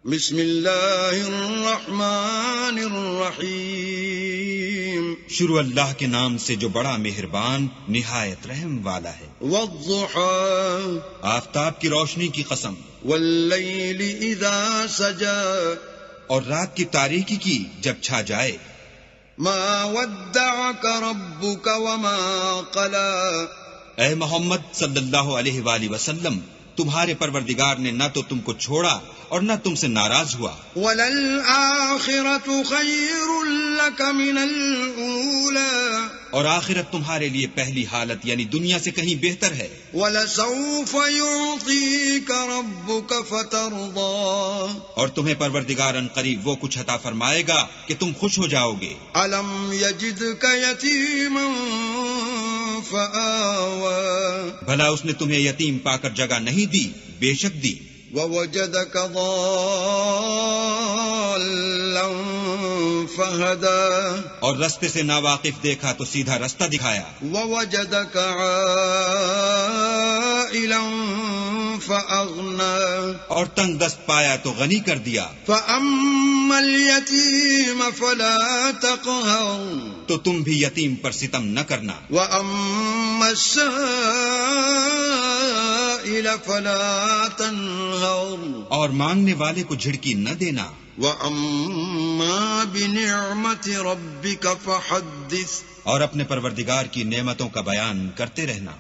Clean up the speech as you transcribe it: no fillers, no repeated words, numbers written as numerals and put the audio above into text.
بسم اللہ الرحمن الرحیم شروع اللہ کے نام سے جو بڑا مہربان نہایت رحم والا ہے۔ والضحى آفتاب کی روشنی کی قسم، واللیل اذا سجا اور رات کی تاریکی کی جب چھا جائے۔ ما ودعك ربك وما قلى اے محمد صلی اللہ علیہ وآلہ وسلم، تمہارے پروردگار نے نہ تو تم کو چھوڑا اور نہ تم سے ناراض ہوا۔ وَلَلْآخِرَةُ خَيْرٌ لَكَ مِنَ الْأُولَى اور آخرت تمہارے لیے پہلی حالت یعنی دنیا سے کہیں بہتر ہے۔ وَلَسَوْفَ يُعْطِيكَ رَبُّكَ فَتَرْضَى اور تمہیں پروردگار ان قریب وہ کچھ عطا فرمائے گا کہ تم خوش ہو جاؤ گے۔ أَلَمْ يَجِدْكَ يَتِيمًا فَآوَى بھلا اس نے تمہیں یتیم پا کر جگہ نہیں دی؟ بے شک دی۔ وَوَجَدَكَ ضَالًّا فَهَدَى اور رستے سے ناواقف دیکھا تو سیدھا رستہ دکھایا۔ وَوَجَدَكَ عَائِلًا فَأَغْنَى اور تنگ دست پایا تو غنی کر دیا۔ فَأَمَّا الْيَتِيمَ فَلَا تَقْهَرْ تو تم بھی یتیم پر ستم نہ کرنا۔ وَأَمَّا السَّائِلَ فَلَا تَنْهَرْ اور مانگنے والے کو جھڑکی نہ دینا۔ وَأَمَّا بِنِعْمَةِ رَبِّكَ فَحَدِّثْ اور اپنے پروردگار کی نعمتوں کا بیان کرتے رہنا۔